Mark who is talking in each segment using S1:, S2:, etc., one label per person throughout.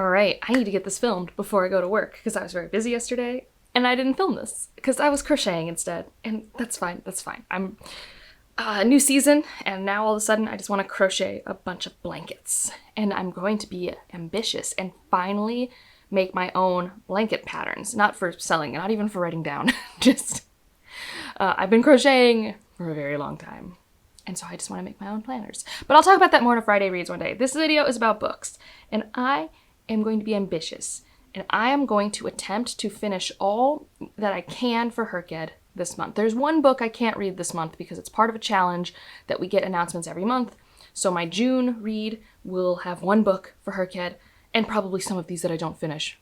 S1: all right, I need to get this filmed before I go to work because I was very busy yesterday and I didn't film this because I was crocheting instead. And that's fine. That's fine. I'm a new season and now all of a sudden I just want to crochet a bunch of blankets. And I'm going to be ambitious and finally make my own blanket patterns. Not for selling, not even for writing down. Just, I've been crocheting for a very long time. And so I just want to make my own planners. But I'll talk about that more in a Friday Reads one day. This video is about books. And I am going to be ambitious. And I am going to attempt to finish all that I can for HRCYED this month. There's one book I can't read this month because it's part of a challenge that we get announcements every month. So my June read will have one book for HRCYED and probably some of these that I don't finish.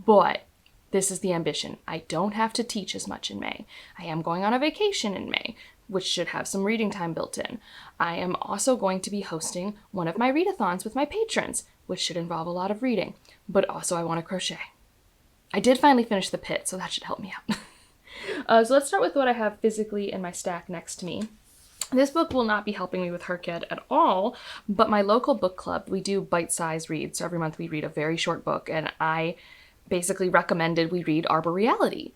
S1: But this is the ambition. I don't have to teach as much in May. I am going on a vacation in May, which should have some reading time built in. I am also going to be hosting one of my readathons with my patrons, which should involve a lot of reading, but also I want to crochet. I did finally finish The Pit, so that should help me out. So let's start with what I have physically in my stack next to me. This book will not be helping me with HRCYED at all, but my local book club, we do bite-sized reads. So every month we read a very short book, and I basically recommended we read Arbor Reality.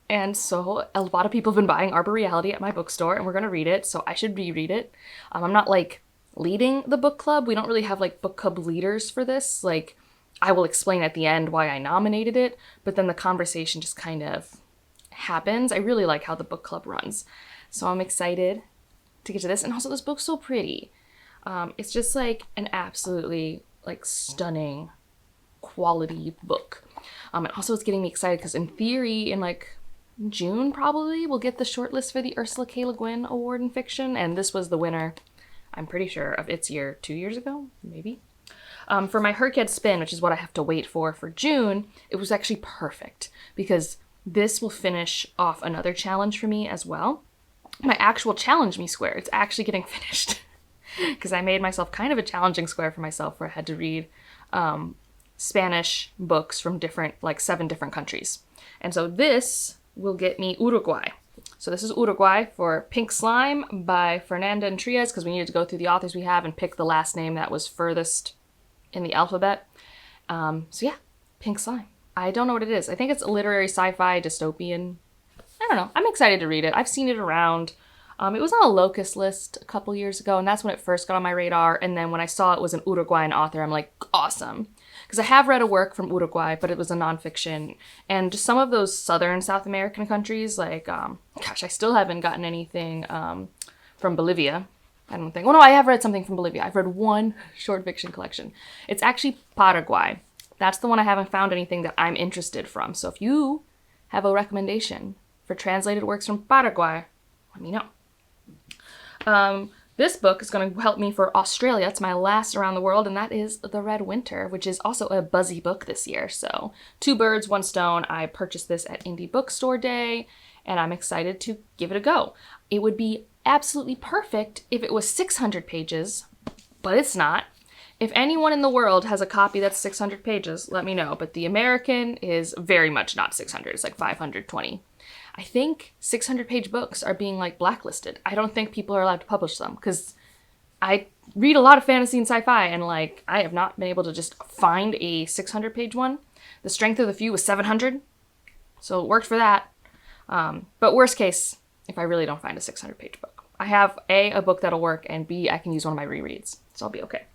S1: And so a lot of people have been buying Arbor Reality at my bookstore, and we're going to read it, so I should reread it. I'm not, like, leading the book club. We don't really have, like, book club leaders for this. Like, I will explain at the end why I nominated it, but then the conversation just kind of happens. I really like how the book club runs. So I'm excited to get to this. And also, this book's so pretty. It's just, like, an absolutely, like, stunning quality book. And also it's getting me excited because in theory, in, like, June probably, we'll get the shortlist for the Ursula K. Le Guin Award in Fiction, and this was the winner, I'm pretty sure, of its year 2 years ago, maybe. For my HRCYED spin, which is what I have to wait for June, it was actually perfect because this will finish off another challenge for me as well. My actual Challenge Me square, it's actually getting finished because I made myself kind of a challenging square for myself where I had to read Spanish books from different, like 7 different countries. And so this will get me Uruguay. So this is Uruguay for Pink Slime by Fernanda and Trias because we needed to go through the authors we have and pick the last name that was furthest in the alphabet. So yeah, Pink Slime. I don't know what it is. I think it's a literary sci-fi dystopian. I don't know. I'm excited to read it. I've seen it around. It was on a Locust list a couple years ago, and that's when it first got on my radar. And then when I saw it was an Uruguayan author, I'm like, awesome. Because I have read a work from Uruguay, but it was a nonfiction. And just some of those southern South American countries, like, gosh, I still haven't gotten anything from Bolivia. I don't think. Oh, no, I have read something from Bolivia. I've read one short fiction collection. It's actually Paraguay. That's the one I haven't found anything that I'm interested from. So if you have a recommendation for translated works from Paraguay, let me know. This book is going to help me for Australia. It's my last around the world, and that is The Red Winter, which is also a buzzy book this year. So 2 birds, 1 stone. I purchased this at Indie Bookstore Day, and I'm excited to give it a go. It would be absolutely perfect if it was 600 pages, but it's not. If anyone in the world has a copy that's 600 pages, let me know. But the American is very much not 600. It's like 520. I think 600-page books are being, like, blacklisted. I don't think people are allowed to publish them because I read a lot of fantasy and sci-fi, and, like, I have not been able to just find a 600-page one. The Strength of the Few was 700, so it worked for that. But worst case, if I really don't find a 600-page book. I have A, book that'll work, and B, I can use one of my rereads, so I'll be okay.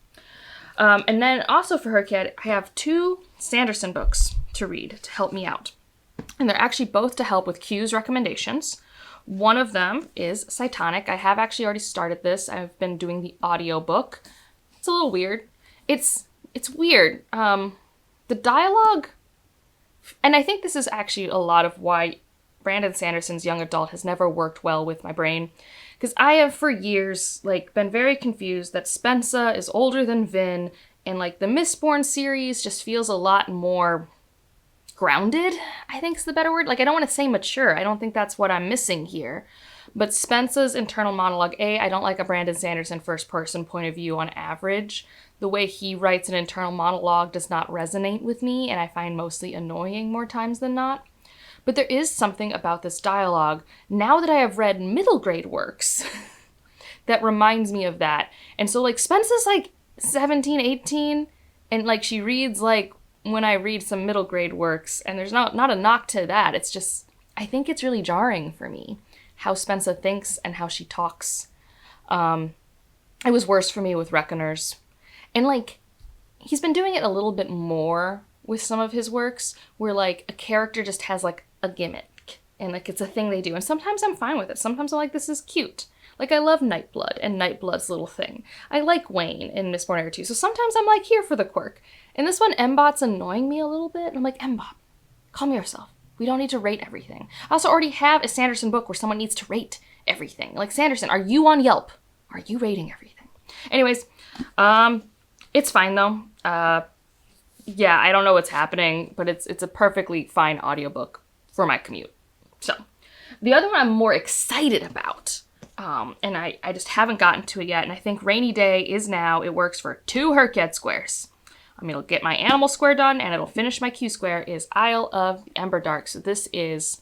S1: And then also for HRCYED, I have 2 Sanderson books to read to help me out. And they're actually both to help with Q's recommendations. One of them is Cytonic. I have actually already started this. I've been doing the audiobook. It's a little weird. It's weird. The dialogue, and I think this is actually a lot of why Brandon Sanderson's young adult has never worked well with my brain. Because I have for years, like, been very confused that Spensa is older than Vin, and, like, the Mistborn series just feels a lot more grounded, I think is the better word. Like, I don't want to say mature. I don't think that's what I'm missing here. But Spensa's internal monologue, I don't like a Brandon Sanderson first-person point of view on average. The way he writes an internal monologue does not resonate with me, and I find mostly annoying more times than not. But there is something about this dialogue, now that I have read middle grade works, that reminds me of that. And so, like, Spensa's, like, 17, 18, and, like, she reads, like, when I read some middle grade works, and there's not a knock to that, it's just, I think it's really jarring for me how Spencer thinks and how she talks. It was worse for me with Reckoners. And, like, he's been doing it a little bit more with some of his works, where, like, a character just has, like, a gimmick, and, like, it's a thing they do. And sometimes I'm fine with it. Sometimes I'm like, this is cute. Like, I love Nightblood and Nightblood's little thing. I like Wayne in Mistborn Era 2, so sometimes I'm, like, here for the quirk. And this one, Mbot's annoying me a little bit. I'm like, Mbot, calm yourself. We don't need to rate everything. I also already have a Sanderson book where someone needs to rate everything. Like, Sanderson, are you on Yelp? Are you rating everything? Anyways, it's fine, though. Yeah, I don't know what's happening, but it's a perfectly fine audiobook for my commute. So, the other one I'm more excited about, and I just haven't gotten to it yet, and I think Rainy Day is now, it works for 2 HRCYED squares. I mean, it'll get my animal square done, and it'll finish my Q square, is Isle of the Emberdark. So this is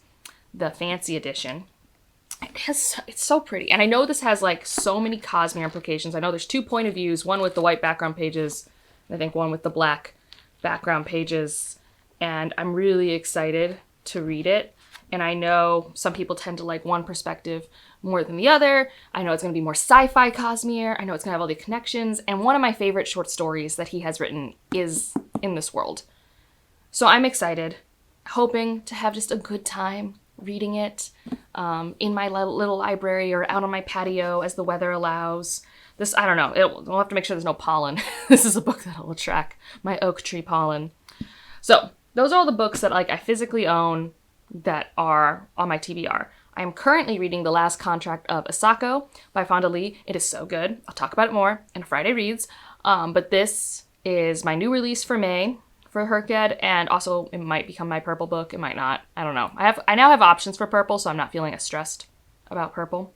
S1: the fancy edition. It's so pretty. And I know this has, like, so many Cosmere implications. I know there's 2 point of views, one with the white background pages, and I think one with the black background pages. And I'm really excited to read it. And I know some people tend to like one perspective more than the other. I know it's going to be more sci-fi Cosmere. I know it's going to have all the connections. And one of my favorite short stories that he has written is in this world. So I'm excited, hoping to have just a good time reading it in my little library or out on my patio as the weather allows. This, I don't know, we'll have to make sure there's no pollen. This is a book that will track my oak tree pollen. So those are all the books that like I physically own that are on my TBR. I am currently reading The Last Contract of Asako by Fonda Lee. It is so good. I'll talk about it more in Friday Reads. But this is my new release for May for HRCYED, and also it might become my purple book. It might not. I don't know. I now have options for purple, so I'm not feeling as stressed about purple.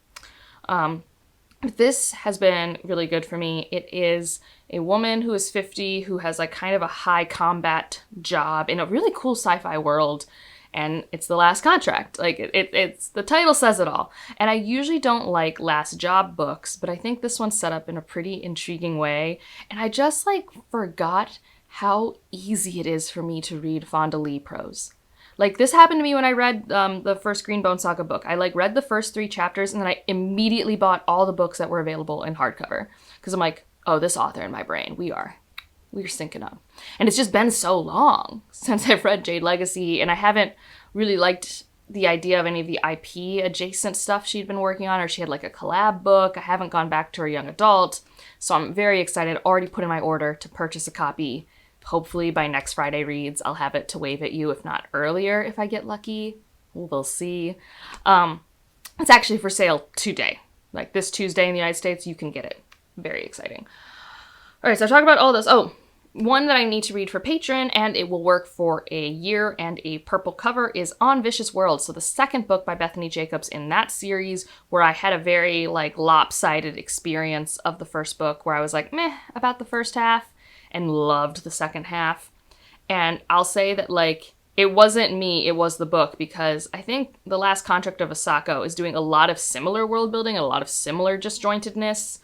S1: This has been really good for me. It is a woman who is 50 who has like kind of a high combat job in a really cool sci-fi world. And it's The Last Contract. Like, it's the title says it all. And I usually don't like last job books, but I think this one's set up in a pretty intriguing way. And I just, like, forgot how easy it is for me to read Fonda Lee prose. Like, this happened to me when I read the first Greenbone Saga book. I, like, read the first 3 chapters, and then I immediately bought all the books that were available in hardcover. Because I'm like, oh, this author in my brain, we're syncing up. And it's just been so long since I've read Jade Legacy, and I haven't really liked the idea of any of the IP adjacent stuff she'd been working on, or she had like a collab book. I haven't gone back to her young adult, so I'm very excited. Already put in my order to purchase a copy. Hopefully by next Friday Reads, I'll have it to wave at you, if not earlier, if I get lucky. We'll see. It's actually for sale today. Like this Tuesday in the United States, you can get it. Very exciting. All right, so I talk about all this. Oh, one that I need to read for Patron, and it will work for a year and a purple cover, is On Vicious World. So the second book by Bethany Jacobs in that series, where I had a very like lopsided experience of the first book, where I was like meh about the first half and loved the second half. And I'll say that like it wasn't me, it was the book, because I think The Last Contract of Asako is doing a lot of similar world building and a lot of similar disjointedness.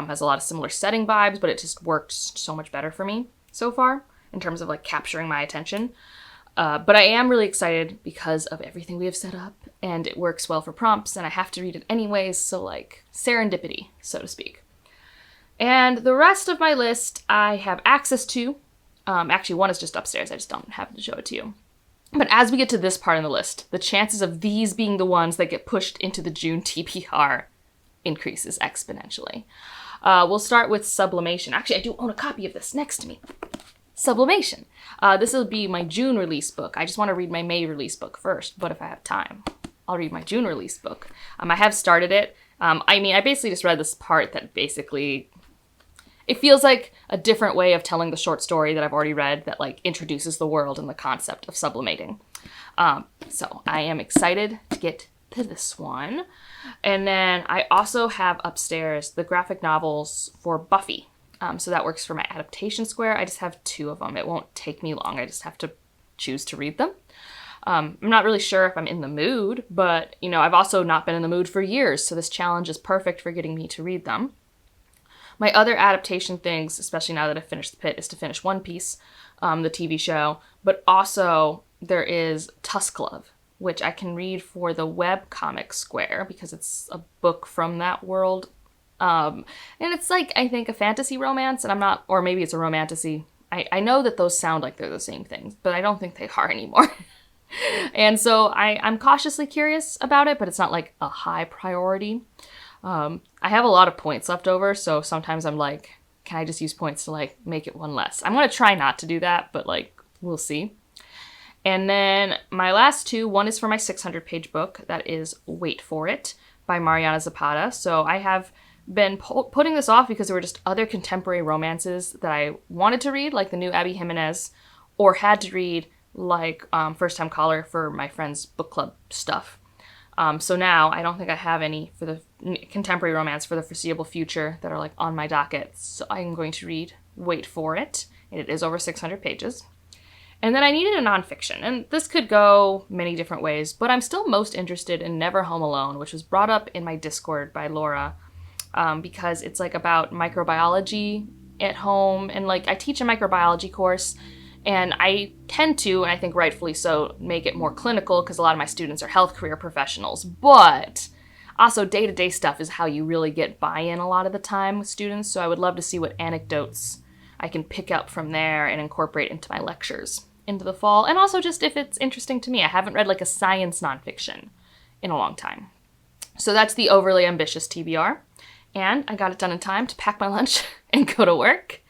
S1: Has a lot of similar setting vibes, but it just worked so much better for me so far in terms of like capturing my attention. But I am really excited because of everything we have set up, and it works well for prompts, and I have to read it anyways, so like serendipity, so to speak. And the rest of my list I have access to. Actually, one is just upstairs. I just don't happen to show it to you. But as we get to this part in the list, the chances of these being the ones that get pushed into the June TBR increases exponentially. We'll start with Sublimation. Actually, I do own a copy of this next to me. Sublimation. This will be my June release book. I just want to read my May release book first, but if I have time, I'll read my June release book. I have started it. I basically just read this part that basically, it feels like a different way of telling the short story that I've already read that like introduces the world and the concept of sublimating. So I am excited to get to this one. And then I also have upstairs the graphic novels for Buffy. So that works for my adaptation square. I just have 2 of them. It won't take me long. I just have to choose to read them. I'm not really sure if I'm in the mood, but you know, I've also not been in the mood for years, so this challenge is perfect for getting me to read them. My other adaptation things, especially now that I've finished The Pit, is to finish One Piece, the TV show, but also there is Tusk Love, which I can read for the web comic Square because it's a book from that world. And it's like, I think, a fantasy romance, and I'm not, or maybe it's a romantasy. I know that those sound like they're the same things, but I don't think they are anymore. And so I'm cautiously curious about it, but it's not like a high priority. I have a lot of points left over, so sometimes I'm like, can I just use points to like make it one less? I'm going to try not to do that, but like, we'll see. And then my last two, one is for my 600-page book, that is Wait For It by Mariana Zapata. So I have been putting this off because there were just other contemporary romances that I wanted to read, like the new Abby Jimenez, or had to read, like First Time Caller for my friend's book club stuff. So now I don't think I have any for the contemporary romance for the foreseeable future that are like on my docket. So I'm going to read Wait For It, and it is over 600 pages. And then I needed a nonfiction, and this could go many different ways, but I'm still most interested in Never Home Alone, which was brought up in my Discord by Laura, because it's like about microbiology at home, and like I teach a microbiology course, and I tend to, and I think rightfully so, make it more clinical because a lot of my students are health career professionals, but also day-to-day stuff is how you really get buy-in a lot of the time with students, so I would love to see what anecdotes I can pick up from there and incorporate into my lectures into the fall, and also just if it's interesting to me. I haven't read like a science nonfiction in a long time. So that's the overly ambitious TBR, and I got it done in time to pack my lunch and go to work.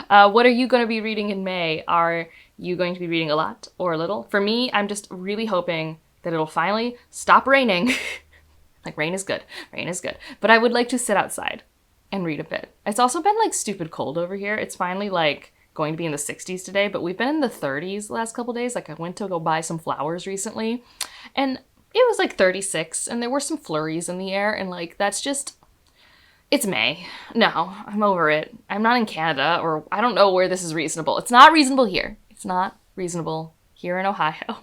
S1: What are you going to be reading in May? Are you going to be reading a lot or a little? For me, I'm just really hoping that it'll finally stop raining. Like, rain is good. Rain is good. But I would like to sit outside and read a bit. It's also been like stupid cold over here. It's finally like going to be in the 60s today, but we've been in the 30s the last couple days. Like, I went to go buy some flowers recently, and it was like 36, and there were some flurries in the air, and like, that's just, it's May. No, I'm over it. I'm not in Canada, or I don't know where this is reasonable. It's not reasonable here. It's not reasonable here in Ohio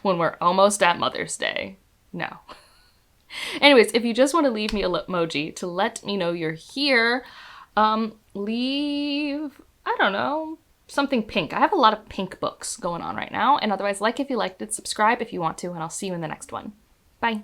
S1: when we're almost at Mother's Day. No. Anyways, if you just want to leave me a lip emoji to let me know you're here, leave, I don't know, something pink. I have a lot of pink books going on right now. And otherwise, like if you liked it, subscribe if you want to, and I'll see you in the next one. Bye.